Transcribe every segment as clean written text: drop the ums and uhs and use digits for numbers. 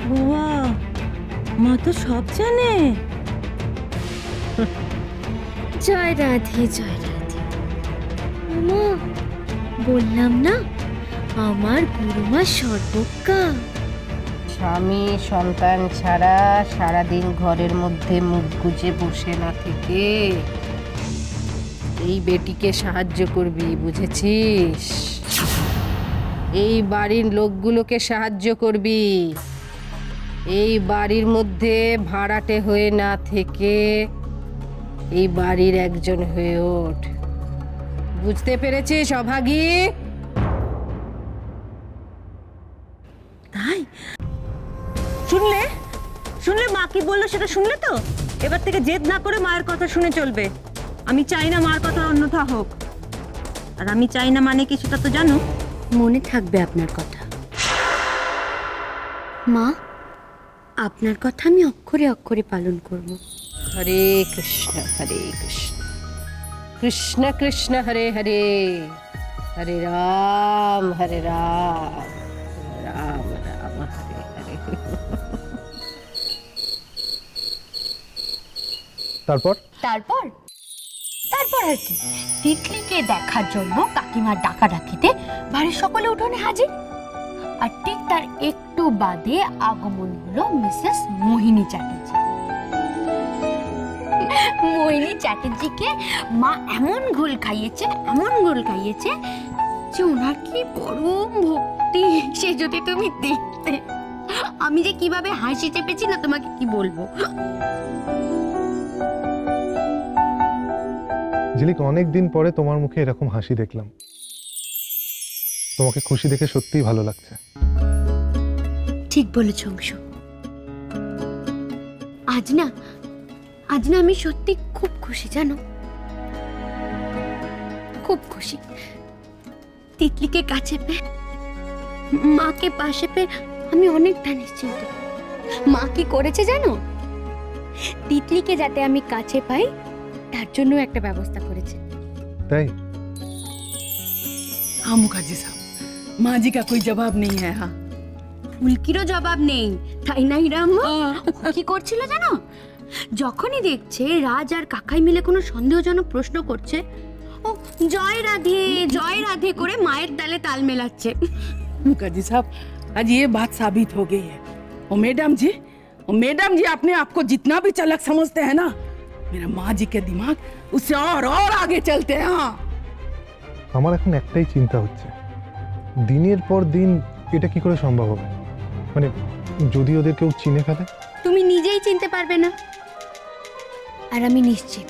বাবা, মা তো সব জানে। জয় রাধে, জয় রাধে। মা, বললাম না আমার গুরুমা সর্বজ্ঞা। স্বামী সন্তান ছাড়া সারাদিন ঘরের মধ্যে মুখ গুজে বসে না থেকে এই বেটিকে সাহায্য করবি, বুঝেছিস? এই বাড়ির লোকগুলোকে সাহায্য করবি। এই বাড়ির মধ্যে ভাড়াটে হয়ে না থেকে এই বাড়ির একজন হয়ে ওঠ। বুঝতে পেরেছিস অভাগী? তাই শুনলে শুনলে মা কি বললো সেটা শুনলে তো? এবার থেকে জেদ না করে মায়ের কথা শুনে চলবে। আমি চাই না মার কথা অন্যথা হোক। আর আমি চাই না মানে কি সেটা তো জানো। মনে থাকবে আপনার কথা মা। আপনার কথা আমি অক্ষরে অক্ষরে পালন করব। হরে কৃষ্ণ হরে কৃষ্ণ, কৃষ্ণ কৃষ্ণ হরে হরে, হরে রাম রাম রাম হরে হরে। তারপর তারপর তারপর আর কি, তিতলিকে দেখার জন্য কাকিমার ডাকাডাকিতে বাড়ির সকলে উঠোনে হাজির। আর ঠিক তার একটু বাদে আগমন হলো মিসেস মোহিনী চ্যাটার্জি। মোহিনী চ্যাটার্জিকে মা এমন ঘোল খাইয়েছে যে ওনার কি পরম ভক্তি, সে যদি তুমি দেখতে। আমি যে কিভাবে হাসি চেপেছি না তোমাকে কি বলবো। ঝিলিক, অনেকদিন পরে তোমার মুখে এরকম হাসি দেখলাম। তোমাকে খুশি দেখে সত্যিই ভালো লাগছে। ঠিক বলেছ অংশ। আজ না আমি সত্যি খুব খুশি, জানো, খুব খুশি। তিতলিকে কাছে পেয়ে, মাকে পাশে পেয়ে আমি অনেকটা নিশ্চিন্ত। মা কি করেছে জানো? তিতলিকে যাতে আমি কাছে পাই তার জন্য একটা ব্যবস্থা করেছে। তাই? हाँ मुखर्जी साहब, माँ जी का कोई जवाब नहीं है। हाँ, ফুলকিরও জবাব নেই, তাই না হিরাম্মা? কি করছিল জানো? যখনই দেখছে রাজ আর কাকাই মিলে কোনো সন্দেহজনক প্রশ্ন করছে, ও জয় রাধে করে মায়ের তালে তাল মেলাচ্ছে। मुखर्जी साहब, आज ये बात साबित हो गई है। और मैडम जी अपने आप को जितना भी चालाक समझते हैं ना, मेरा माँ जी के दिमाग उससे और आगे चलते हैं। हाँ, আমার এখন একটাই চিন্তা হচ্ছে, দিনের পর দিন এটা কি করে সম্ভব হবে? মানে যদি ওদের কেউ চিনে ফেলে? তুমি নিজেই চিনতে পারবে না, আর আমি নিশ্চিত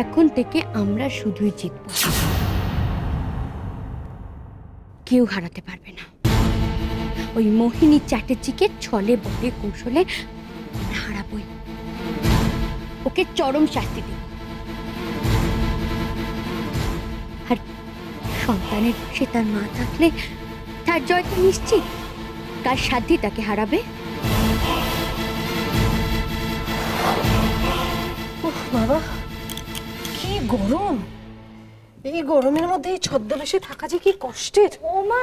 এখন থেকে আমরা শুধুই জিতব, কেউ হারাতে পারবে না। ওই মোহিনী চ্যাটার্জিকে ছলে বলে কৌশলে হারাবই, ওকে চরম শাস্তি দেব। আর সন্তানের সে তার মা থাকলে তার জয় তো নিশ্চিত। কার সাধ্যই তাকে হারাবে? বাবা, কি গরম! এই গরমের মধ্যে এই ছদ্মবেশে থাকা যে কি কষ্টের। ও মা,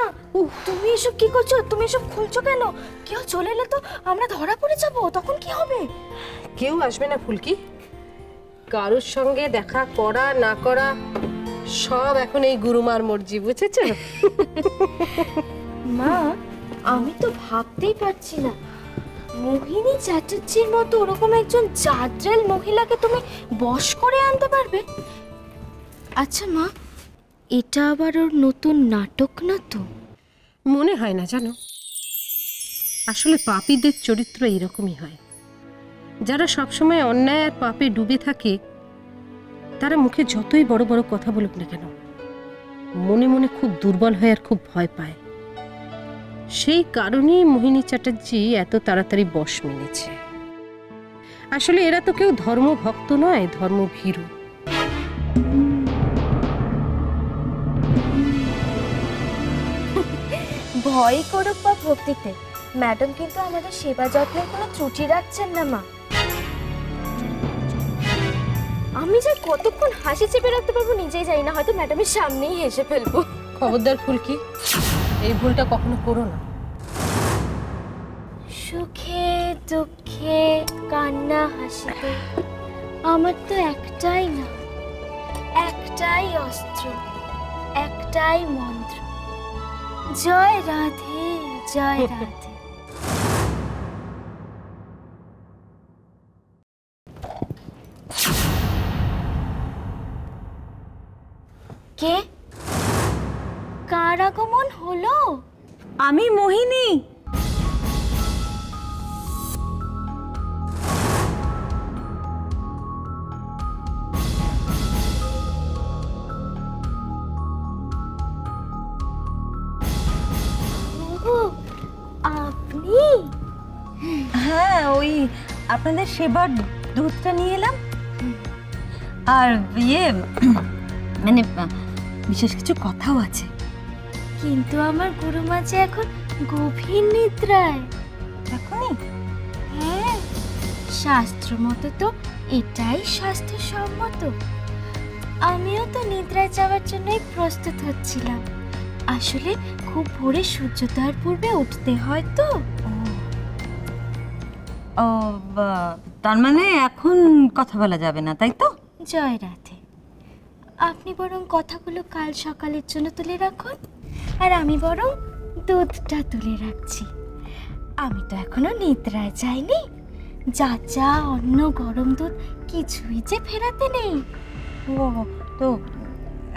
তুমি এসব কি করছো? তুমি এসব খুলছো কেন? কেউ চলে এলে তো আমরা ধরা পড়ে যাব, তখন কি হবে? কেউ আসবে না ফুলকি। কারোর সঙ্গে দেখা করা না করা সব এখন এই গুরুমার মর্জি, বুঝেছো? মা, আমি তো ভাবতেই পারছি না মোহিনী চ্যাটার্জির মতো ওরকম একজন জাদ্রেল মহিলাকে তুমি বশ করে আনতে পারবে। আচ্ছা মা, এটা আবার ওর নতুন নাটক না তো? মনে হয় না জানো, আসলে পাপীদের চরিত্র এরকমই হয়। যারা সবসময় অন্যায় আর পাপে ডুবে থাকে, তারা মুখে যতই বড় বড় কথা বলুক না কেন, মনে মনে খুব দুর্বল হয় আর খুব ভয় পায়। সেই কারণেই মোহিনী চ্যাটার্জি এত তাড়াতাড়ি বশ মেনেছে। আসলে এরা তো কেউ ধর্মভক্ত নয়, ধর্মভীরু। ভয় করুক বা ভক্তিতে, ম্যাডাম কিন্তু আমাদের সেবা যত্নের কোনো ত্রুটি রাখছেন না মা। আমি যে কতক্ষণ হাসি চেপে রাখতে পারবো নিজেই জানি না, হয়তো ম্যাডামের সামনেই হেসে ফেলবো। খবরদার ফুলকি, এই ভুলটা কখনো করো না। সুখে দুঃখে কান্না হাসিতে আমার তো একটাই না, একটাই অস্ত্র, একটাই মন্ত্র, জয় রাধে জয় রাধে। কে? কার আগমন হলো? আমি মোহিনী। ও, আপনি? হ্যাঁ, ওই আপনাদের সেবার দুধটা নিয়ে এলাম। আর মানে বিশেষ কিছু কথাও আছে। কিন্তু আমার গুরুমা যে এখন গভীর নিদ্রায়। এখনই? হ্যাঁ, শাস্ত্র মতো তো এটাই স্বাস্থ্যসম্মত। আমিও তো নিদ্রায় যাওয়ার জন্যই প্রস্তুত হচ্ছিলাম। আসলে খুব ভোরে সূর্যোদয়ের পূর্বে উঠতে হয় তো। ও, তার মানে এখন কথা বলা যাবে না, তাই তো? জয় রাধে। আপনি বরং কথাগুলো কাল সকালের জন্য তুলে রাখুন, আর আমি বরং দুধটা তুলে রাখছি। আমি তো এখনো নিদ্রায় যাইনি। যা যা অন্য গরম দুধ কিছুই যে ফেরাতে নেই। ও, তো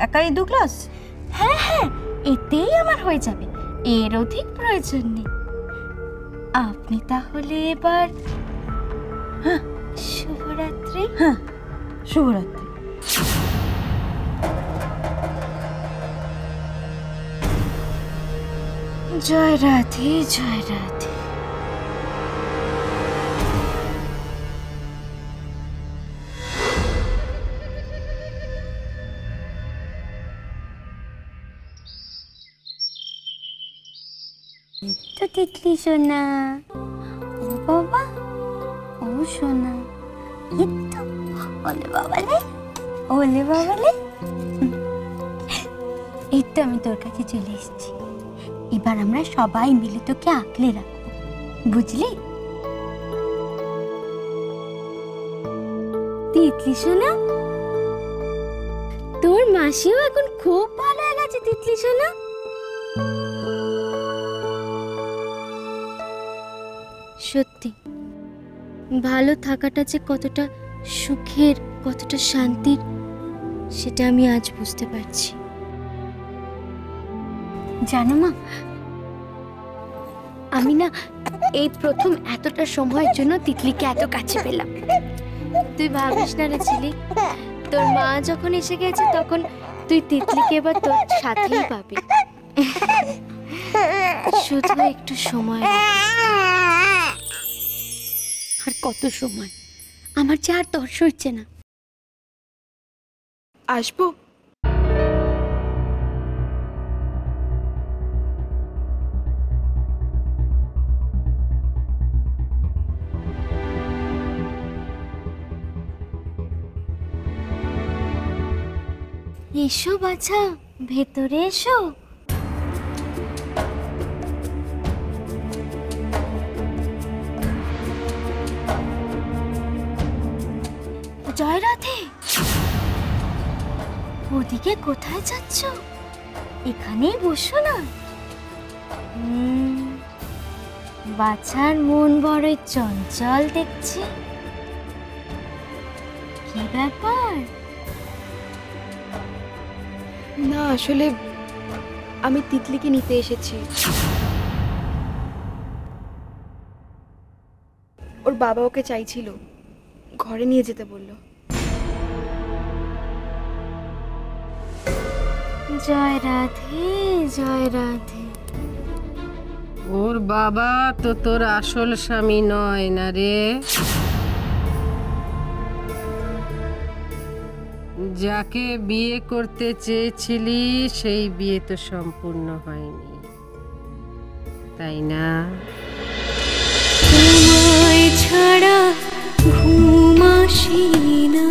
একাই 2 গ্লাস? হ্যাঁ হ্যাঁ, এতেই আমার হয়ে যাবে, এর অধিক প্রয়োজন নেই। আপনি তাহলে এবার শুভরাত্রি। হ্যাঁ, শুভরাত্রি। জয় রাধে জয় রাধে। তো তিতলি সোনা, ও বাবা, ও সোনা, একটু ওলে বাবালে, ওলে বাবালে। এই তো আমি তোর কাছে চলে এসেছি। এবার আমরা সবাই মিলে তোকে আঁকলে রাখবো, বুঝলি? তিতলি সোনা, তোর মাসিও এখন খুব ভালো হয়ে গেছে। তিতলি সোনা, সত্যি ভালো থাকাটা যে কতটা সুখের, কতটা শান্তির, সেটা আমি আজ বুঝতে পারছি। জানো মা, আমি না এই প্রথম এতটা সময়ের জন্য তিতলিকে এত কাছে পেলাম। তুই ভাবিস না রে ছিলি, তোর মা যখন এসে গেছে তখন তুই তিতলিকে এবার তোর সাথেই পাবি। শুধু একটু সময়। আর কত সময়? আমার যে আর তর্স হচ্ছে না। আসবো? এসো বাছা, ভেতরে এসো। জয় রাধে। ওদিকে কোথায় যাচ্ছ? এখানেই বসো না। বাছার মন বড়ই চঞ্চল দেখছি। কি ব্যাপার? না, আসলে আমি তিতলিকে নিতে এসেছি। ওর বাবা ওকে চাইছিল, ঘরে নিয়ে যেতে বলল। জয় রাধে জয় রাধে। ওর বাবা তো তোর আসল স্বামী নয় না রে। যাকে বিয়ে করতে চেয়েছিলি সেই বিয়ে তো সম্পূর্ণ হয়নি, তাই না? তোমায় ছাড়া ঘুম আসে না।